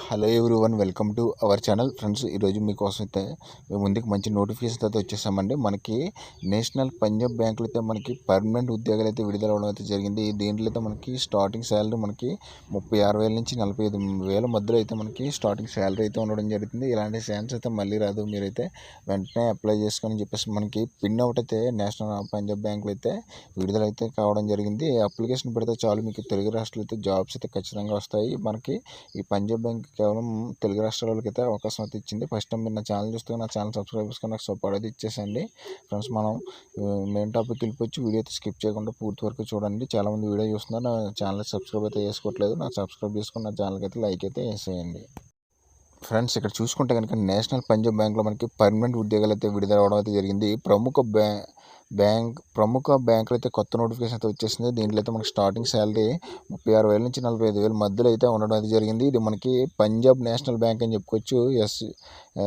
Hello everyone, welcome to our channel. Friends, ఈరోజు మీకోసం అయితే మేము ముందుకు మంచి నోటిఫికేషన్ అయితే వచ్చేసామండి. మనకి నేషనల్ పంజాబ్ బ్యాంకులు అయితే మనకి పర్మనెంట్ ఉద్యోగాలు అయితే విడుదల అవ్వడం అయితే జరిగింది. దీంట్లో అయితే మనకి స్టార్టింగ్ శాలరీ మనకి 36,000 నుంచి 45,000 మధ్యలో అయితే మనకి స్టార్టింగ్ శాలరీ అయితే ఉండడం జరుగుతుంది. ఇలాంటి ఛాన్స్ అయితే మళ్ళీ రాదు. మీరైతే వెంటనే అప్లై చేసుకొని చెప్పేసి మనకి పిన్ అవుట్ అయితే నేషనల్ పంజాబ్ బ్యాంకులు అయితే విడుదల అయితే కావడం జరిగింది. అప్లికేషన్ పెడితే చాలు, మీకు తెలుగు రాష్ట్రాలు అయితే జాబ్స్ అయితే ఖచ్చితంగా వస్తాయి. మనకి ఈ పంజాబ్ బ్యాంక్ కేవలం తెలుగు రాష్ట్రాల వాళ్ళకి అయితే అవకాశం అయితే ఇచ్చింది. ఫస్ట్ టైం మీరు నా ఛానల్ చూస్తే నా ఛానల్ సబ్స్క్రైబ్ చేసుకొని నాకు సపోర్ట్ అయితే ఇచ్చేసండి. ఫ్రెండ్స్, మనం మెయిన్ టాపిక్ వెళ్ళిపోవచ్చు. వీడియో అయితే స్కిప్ చేయకుండా పూర్తి వరకు చూడండి. చాలామంది వీడియో చూస్తున్నారు, నా ఛానల్ సబ్స్క్రైబ్ అయితే చేసుకోవట్లేదు. నాకు సబ్స్క్రైబ్ చేసుకుని నా ఛానల్కి అయితే లైక్ అయితే వేసేయండి. ఫ్రెండ్స్, ఇక్కడ చూసుకుంటే కనుక నేషనల్ పంజాబ్ బ్యాంక్లో మనకి పర్మనెంట్ ఉద్యోగాలు అయితే విడుదల అవడం అయితే జరిగింది. ప్రముఖ బ్యాంకులు అయితే కొత్త నోటిఫికేషన్ అయితే వచ్చేసింది. దీంట్లో అయితే మనకి స్టార్టింగ్ శాలరీ 36,000 నుంచి 45,000 మధ్యలో అయితే ఉండడం అయితే జరిగింది. ఇది మనకి పంజాబ్ నేషనల్ బ్యాంక్ అని చెప్పుకోవచ్చు.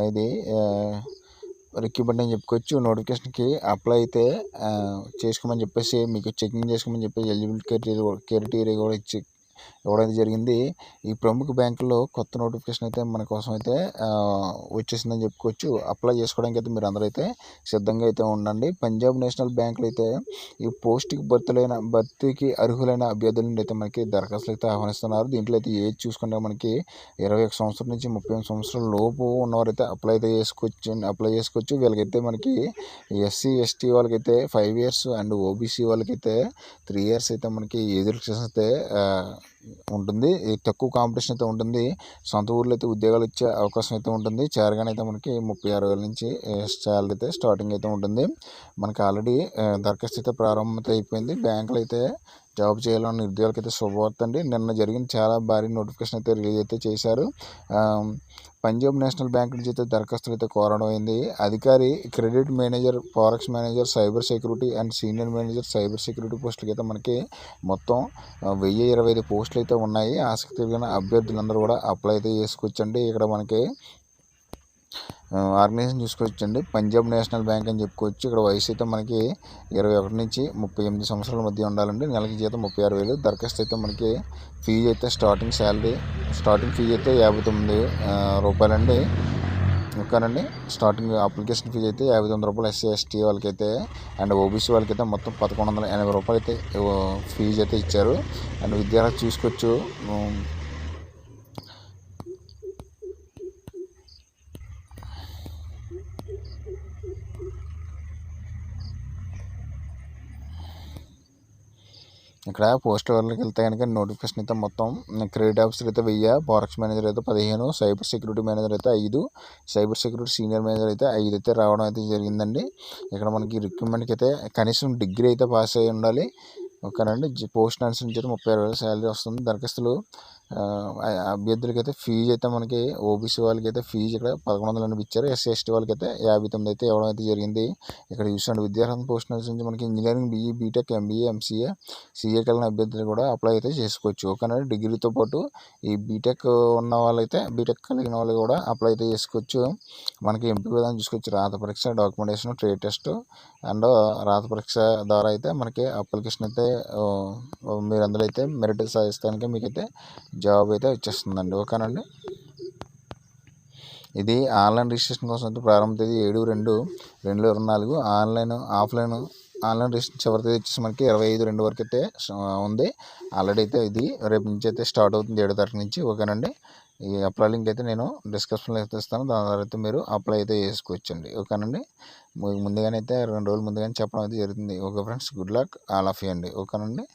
ఇది రిక్రూట్మెంట్ అని చెప్పుకోవచ్చు. నోటిఫికేషన్కి అప్లై అయితే చేసుకోమని చెప్పేసి, మీకు చెకింగ్ చేసుకోమని చెప్పేసి ఎలిజిబిలిటీ క్రైటీరియా కూడా ఇవ్వడం జరిగింది. ఈ ప్రముఖ బ్యాంకుల్లో కొత్త నోటిఫికేషన్ అయితే మన కోసం అయితే వచ్చేసిందని చెప్పుకోవచ్చు. అప్లై చేసుకోవడానికి అయితే మీరు అందరూ అయితే సిద్ధంగా అయితే ఉండండి. పంజాబ్ నేషనల్ బ్యాంకులు అయితే ఈ పోస్ట్కి భర్తీకి అర్హులైన అభ్యర్థుల నుండి అయితే మనకి దరఖాస్తులు అయితే ఆహ్వానిస్తున్నారు. దీంట్లో అయితే ఏజ్ చూసుకుంటే మనకి 21 సంవత్సరం నుంచి 38 సంవత్సరాల లోపు ఉన్నవారైతే అప్లై చేసుకోవచ్చు. వీళ్ళకైతే మనకి SC ST వాళ్ళకైతే 5 years అండ్ OBC వాళ్ళకైతే 3 years అయితే మనకి ఏజ్ రిస్ట్రిక్షన్స్ అయితే ఉంటుంది. తక్కువ కాంపిటీషన్ అయితే ఉంటుంది. సొంత ఊర్లో అయితే ఉద్యోగాలు ఇచ్చే అవకాశం అయితే ఉంటుంది. చేరగానే అయితే మనకి 36,000 నుంచి శాలరీ అయితే స్టార్టింగ్ అయితే ఉంటుంది. మనకి ఆల్రెడీ దరఖాస్తు అయితే ప్రారంభం అయిపోయింది. బ్యాంకులు అయితే జాబ్ చేయాలన్న ఉద్యోగాలకు అయితే శుభవార్త అండి. నిన్న జరిగిన చాలా భారీ నోటిఫికేషన్ అయితే రిలీజ్ అయితే చేశారు. పంజాబ్ నేషనల్ బ్యాంక్ నుంచి అయితే దరఖాస్తులు అయితే కోరడం అయింది. అధికారి, credit manager, forex manager, cyber security and senior manager cyber security పోస్టులకి అయితే మనకి మొత్తం 1025 పోస్టులు అయితే ఉన్నాయి. ఆసక్తి కలిగిన అభ్యర్థులందరూ కూడా అప్లై అయితే చేసుకోవచ్చండి. ఇక్కడ మనకి ఆర్గనైజేషన్ చూసుకోవచ్చండి. పంజాబ్ నేషనల్ బ్యాంక్ అని చెప్పుకోవచ్చు. ఇక్కడ వయసు అయితే మనకి 21 నుంచి 38 సంవత్సరాల మధ్య ఉండాలండి. నెలకి జీతం 36,000. దరఖాస్తు అయితే మనకి ఫీజు అయితే స్టార్టింగ్ ఫీజు అయితే 59 రూపాయలండి. ఓకేనండి. స్టార్టింగ్ అప్లికేషన్ ఫీజు అయితే 59 రూపాయలు. SC ST వాళ్ళకైతే అండ్ OBC వాళ్ళకైతే మొత్తం 1,180 రూపాయలు అయితే ఫీజు అయితే ఇచ్చారు. అండ్ విద్యార్థి చూసుకోవచ్చు. ఇక్కడ పోస్ట్ వాళ్ళకి వెళ్తే కనుక నోటిఫికేషన్ అయితే మొత్తం క్రెడిట్ ఆఫీసర్ అయితే 1000, ఫారెక్స్ మేనేజర్ అయితే 15, సైబర్ సెక్యూరిటీ మేనేజర్ అయితే 5, సైబర్ సెక్యూరిటీ సీనియర్ మేనేజర్ అయితే 5 అయితే రావడం అయితే జరిగిందండి. ఇక్కడ మనకి రిక్రూట్మెంట్కి అయితే కనీసం డిగ్రీ అయితే పాస్ అయ్యి ఉండాలి. ఓకేనండి. పోస్ట్ అనుసరించి అయితే 36,000 శాలరీ వస్తుంది. దరఖాస్తులు అభ్యర్థులకి అయితే ఫీజు అయితే మనకి OBC వాళ్ళకి అయితే ఫీజు ఇక్కడ 1,180 ఇచ్చారు. SC ST వాళ్ళకి అయితే 59 అయితే ఇవ్వడం అయితే జరిగింది. ఇక్కడ చూసండి, విద్యార్థి పోస్ట్ నుంచి మనకి engineering, BE, BTech, MBA, MCA, CA కలిగిన అభ్యర్థులు కూడా అప్లై అయితే చేసుకోవచ్చు. ఓకేనండి. డిగ్రీతో పాటు ఈ బీటెక్ ఉన్న వాళ్ళైతే బీటెక్ కలిగిన వాళ్ళు కూడా అప్లై అయితే చేసుకోవచ్చు. మనకి ఎంపిక విధానం చూసుకోవచ్చు. రాత పరీక్ష, డాక్యుమెంటేషన్, ట్రేడ్ టెస్ట్ అండ్ రాత పరీక్ష ద్వారా అయితే మనకి అప్లికేషన్ అయితే మీరు అందులో అయితే మెరిట్ సాధిస్తానికి మీకైతే జాబ్ అయితే వచ్చేస్తుందండి. ఓకేనండి. ఇది ఆన్లైన్ రిజిస్ట్రేషన్ కోసం అయితే ప్రారంభ తేదీ 7/2/2024. ఆన్లైన్ రిజిస్ట్రేషన్ చివరి తేదీ వచ్చేసి మనకి 25/2 వరకు అయితే ఉంది. ఆల్రెడీ అయితే ఇది రేపు నుంచి అయితే స్టార్ట్ అవుతుంది, 7వ తారీఖు నుంచి. ఓకేనండి. ఈ అప్లై లింక్ అయితే నేను డిస్క్రిప్షన్లో అయితే ఇస్తాను. దాని ద్వారా అయితే మీరు అప్లై అయితే చేసుకోవచ్చండి. ఓకేనండి. ముందుగానే అయితే 2 రోజులు ముందుగానే చెప్పడం అయితే జరుగుతుంది. Okay friends, good luck all of you అండి. ఓకేనండి.